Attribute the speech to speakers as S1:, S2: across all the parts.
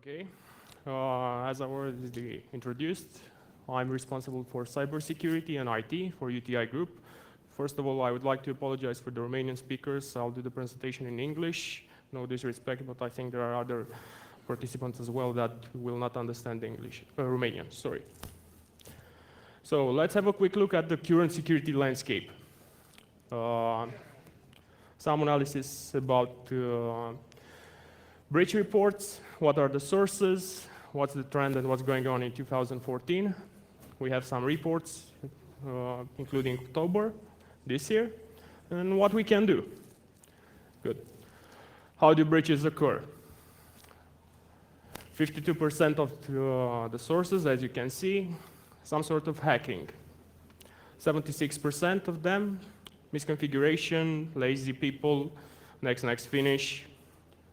S1: Okay, as I already introduced, I'm responsible for cybersecurity and IT for UTI Group. First of all, I would like to apologize for the Romanian speakers. I'll do the presentation in English. No disrespect, but I think there are other participants as well that will not understand English, Romanian, sorry. So let's have a quick look at the current security landscape. Some analysis about breach reports, what are the sources, what's the trend and what's going on in 2014. We have some reports, including October this year, and what we can do. Good. How do breaches occur? 52% of the sources, as you can see, some sort of hacking. 76% of them, misconfiguration, lazy people, next, finish,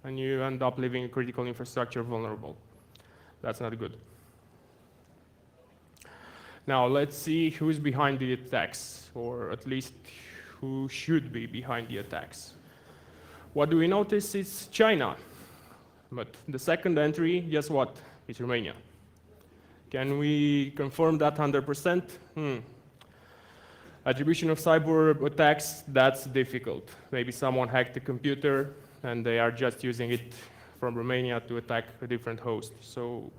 S1: and you end up leaving critical infrastructure vulnerable. That's not good. Now let's see who's behind the attacks, or at least who should be behind the attacks. What do we notice? It's China. But the second entry, guess what? It's Romania. Can we confirm that 100%? Attribution of cyber attacks, that's difficult. Maybe someone hacked the computer and they are just using it from Romania to attack a different host. So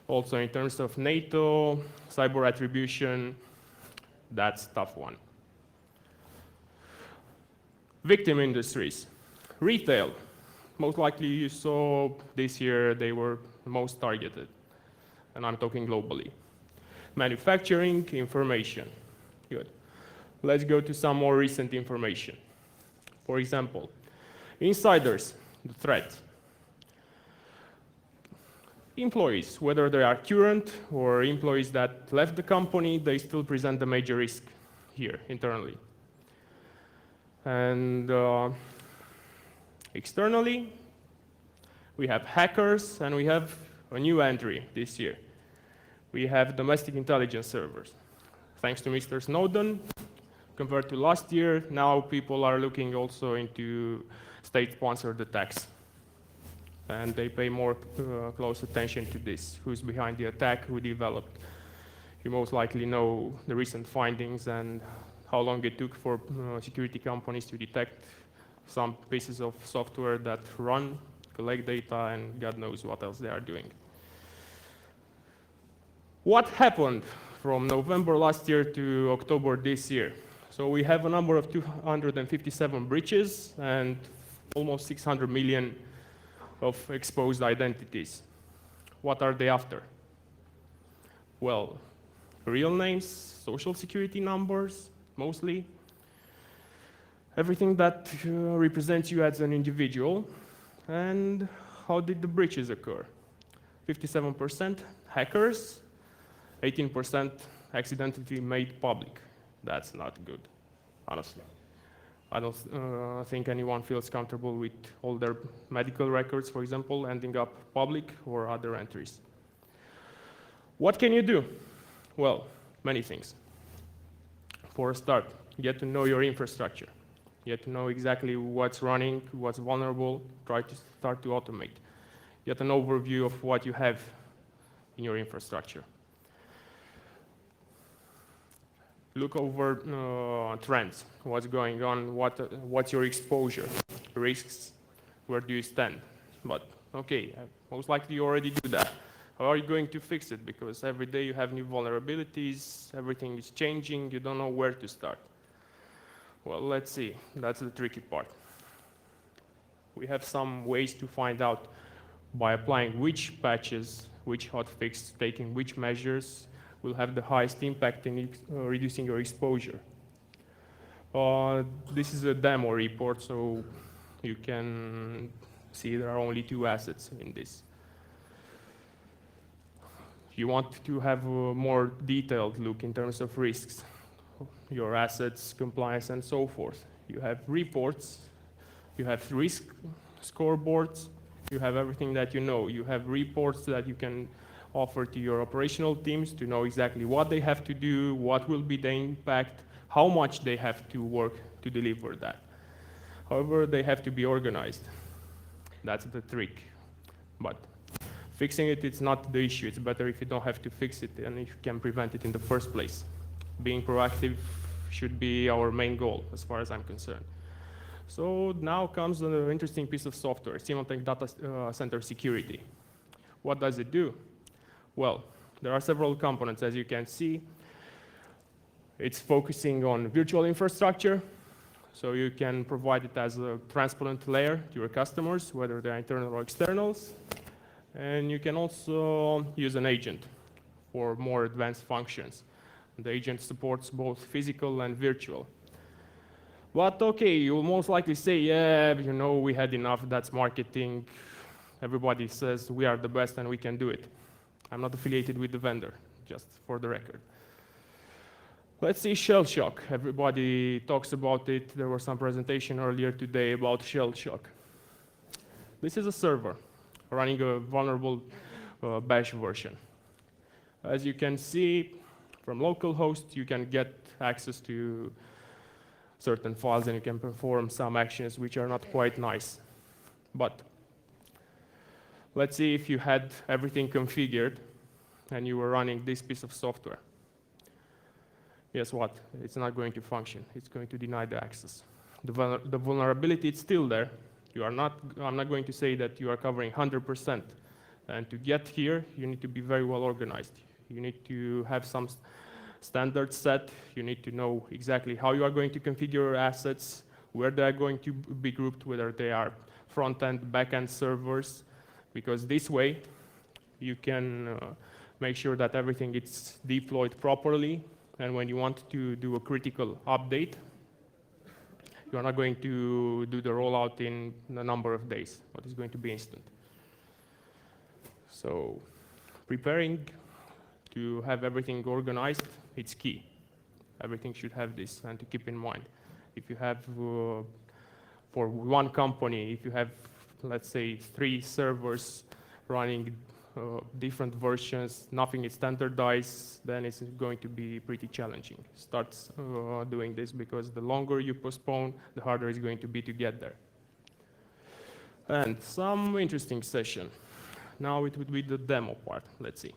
S1: also in terms of NATO, cyber attribution, that's a tough one. Victim industries. Retail. Most likely you saw this year they were most targeted. And I'm talking globally. Manufacturing, information. Good. Let's go to some more recent information. For example, insiders, the threat. Employees, whether they are current or employees that left the company, they still present a major risk here internally. And externally, we have hackers and we have a new entry this year. We have domestic intelligence servers. Thanks to Mr. Snowden, compared to last year, now people are looking also into state-sponsored attacks. And they pay more close attention to this. Who's behind the attack, who developed. You most likely know the recent findings and how long it took for security companies to detect some pieces of software that run, collect data, and God knows what else they are doing. What happened from November last year to October this year? So we have a number of 257 breaches and almost 600 million of exposed identities. What are they after? Well, real names, social security numbers, mostly. Everything that represents you as an individual. And how did the breaches occur? 57% hackers, 18% accidentally made public. That's not good, honestly. I don't think anyone feels comfortable with all their medical records, for example, ending up public or other entries. What can you do? Well, many things. For a start, get to know your infrastructure. Get to know exactly what's running, what's vulnerable, try to start to automate. Get an overview of what you have in your infrastructure. Look over trends, what's going on, what's your exposure, risks, where do you stand. But okay, most likely you already do that. How are you going to fix it? Because every day you have new vulnerabilities, everything is changing, you don't know where to start. Well, let's see, that's the tricky part. We have some ways to find out by applying which patches, which hotfix, taking which measures will have the highest impact in reducing your exposure. This is a demo report, so you can see there are only 2 assets in this. You want to have a more detailed look in terms of risks, your assets, compliance, and so forth. You have reports, you have risk scoreboards, you have everything that you know. You have reports that you can offer to your operational teams to know exactly what they have to do, what will be the impact, how much they have to work to deliver that. However, they have to be organized. That's the trick. But Fixing it, it's not the issue. It's better if you don't have to fix it and if you can prevent it in the first place. Being proactive should be our main goal, as far as I'm concerned. So now comes an interesting piece of software, Symantec Data Center Security. What does it do? Well, there are several components, as you can see. It's focusing on virtual infrastructure, so you can provide it as a transparent layer to your customers, whether they're internal or externals. And you can also use an agent for more advanced functions. The agent supports both physical and virtual. But okay, you'll most likely say, yeah, you know, we had enough, that's marketing. Everybody says we are the best and we can do it. I'm not affiliated with the vendor, just for the record. Let's see shell shock. Everybody talks about it. There was some presentation earlier today about shell shock. This is a server running a vulnerable bash version. As you can see, from localhost, you can get access to certain files and you can perform some actions which are not quite nice. But let's see if you had everything configured and you were running this piece of software. Guess what? It's not going to function. It's going to deny the access. The vulnerability is still there. I'm not going to say that you are covering 100%. And to get here, you need to be very well organized. You need to have some standards set. You need to know exactly how you are going to configure your assets, where they are going to be grouped, whether they are front-end, back-end servers, because this way you can make sure that everything is deployed properly, and when you want to do a critical update, you are not going to do the rollout in a number of days, but it's going to be instant. So preparing to have everything organized, it's key. Everything should have this, and to keep in mind. If you have, for one company, if you have, let's say, 3 servers running different versions, nothing is standardized, then it's going to be pretty challenging. Start doing this, because the longer you postpone, the harder it's going to be to get there. And some interesting session. Now it would be the demo part. Let's see.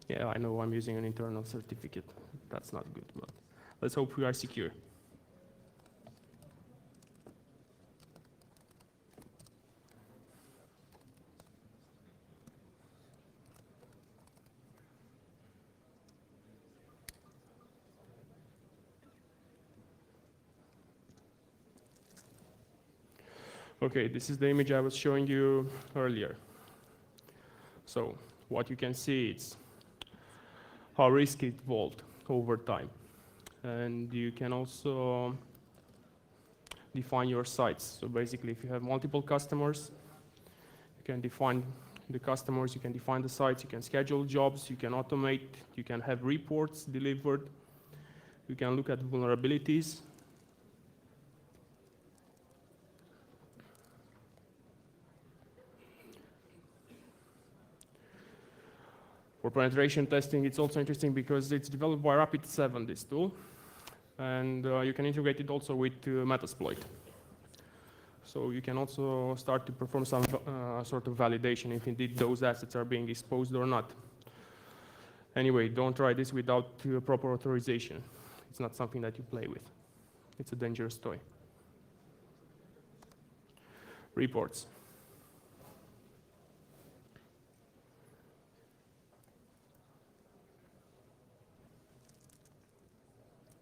S1: Yeah, I know I'm using an internal certificate. That's not good, but let's hope we are secure. Okay, this is the image I was showing you earlier. So what you can see is how risk evolved over time. And you can also define your sites. So basically, if you have multiple customers, you can define the customers, you can define the sites, you can schedule jobs, you can automate, you can have reports delivered, you can look at vulnerabilities. For penetration testing, it's also interesting because it's developed by Rapid7, this tool, and you can integrate it also with Metasploit. So you can also start to perform some sort of validation if indeed those assets are being exposed or not. Anyway, don't try this without proper authorization. It's not something that you play with. It's a dangerous toy. Reports.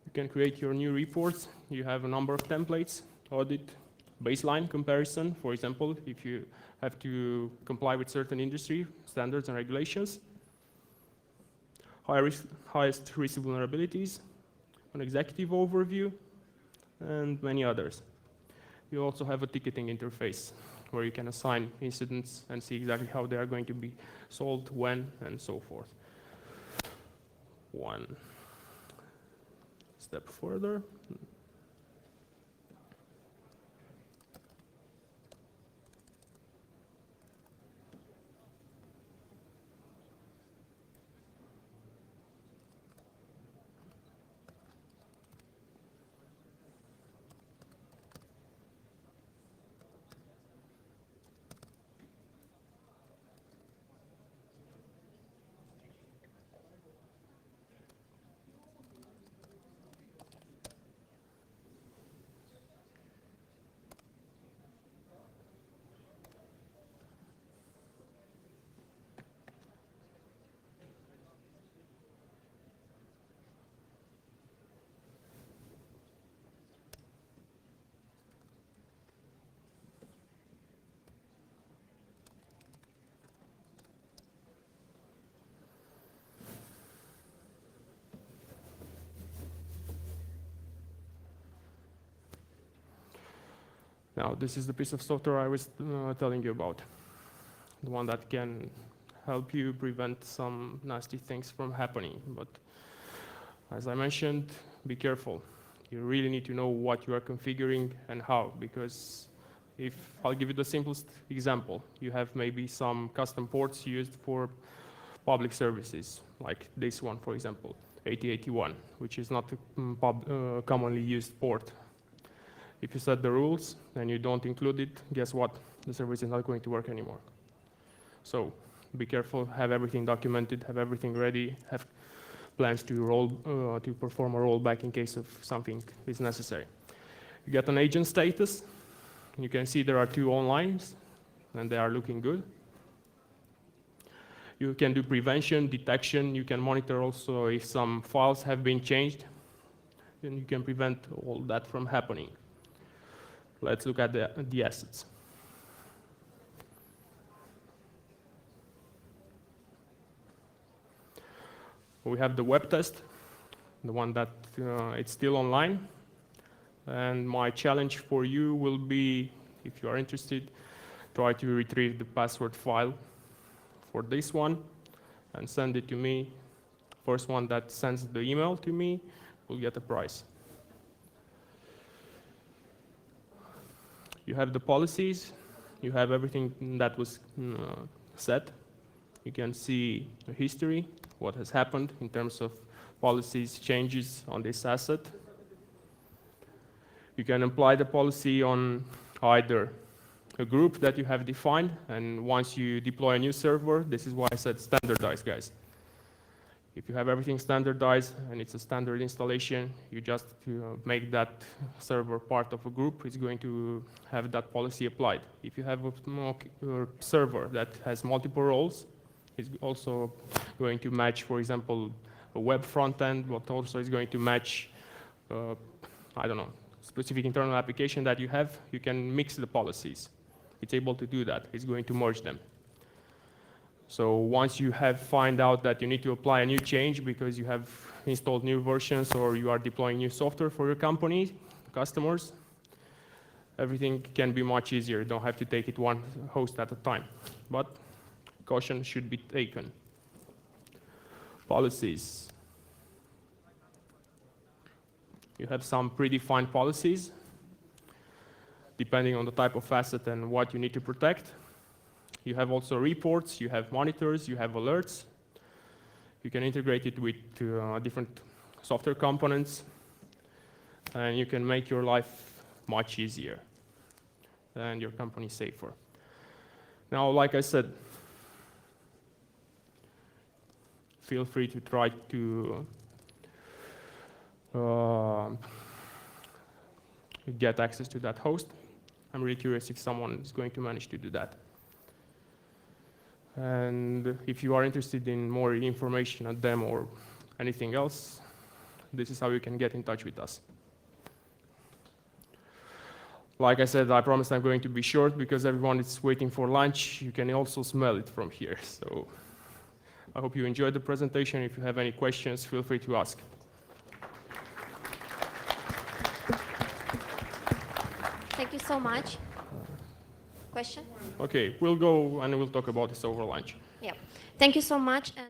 S1: You can create your new reports. You have a number of templates, audit, baseline comparison, for example, if you have to comply with certain industry standards and regulations. highest risk vulnerabilities, an executive overview, and many others. You also have a ticketing interface where you can assign incidents and see exactly how they are going to be solved, when, and so forth. One step further. Now, this is the piece of software I was telling you about, the one that can help you prevent some nasty things from happening. But as I mentioned, be careful. You really need to know what you are configuring and how, because if I'll give you the simplest example, you have maybe some custom ports used for public services, like this one, for example, 8081, which is not a commonly used port. If you set the rules and you don't include it, guess what? The service is not going to work anymore. So be careful, have everything documented, have everything ready, have plans to perform a rollback in case of something is necessary. You get an agent status. You can see there are 2 online, and they are looking good. You can do prevention, detection. You can monitor also if some files have been changed, and you can prevent all that from happening. Let's look at the assets. We have the web test, the one that it's still online. And my challenge for you will be, if you are interested, try to retrieve the password file for this one and send it to me. First one that sends the email to me will get a prize. You have the policies. You have everything that was set. You can see the history, what has happened in terms of policies, changes on this asset. You can apply the policy on either a group that you have defined, and once you deploy a new server, this is why I said standardized, guys. If you have everything standardized and it's a standard installation, you just make that server part of a group, it's going to have that policy applied. If you have a server that has multiple roles, it's also going to match, for example, a web front end, but also is going to match, I don't know, specific internal application that you have. You can mix the policies. It's able to do that. It's going to merge them. So once you have find out that you need to apply a new change because you have installed new versions or you are deploying new software for your company, customers, everything can be much easier. You don't have to take it one host at a time. But caution should be taken. Policies. You have some predefined policies depending on the type of asset and what you need to protect. You have also reports, you have monitors, you have alerts. You can integrate it with different software components, and you can make your life much easier and your company safer. Now, like I said, feel free to try to get access to that host. I'm really curious if someone is going to manage to do that. And if you are interested in more information on them or anything else, this is how you can get in touch with us. Like I said, I promise I'm going to be short because everyone is waiting for lunch. You can also smell it from here. So I hope you enjoyed the presentation. If you have any questions, feel free to ask.
S2: Thank you so much. Question?
S1: Okay, we'll go and we'll talk about this over lunch.
S2: Yeah. Thank you so much. And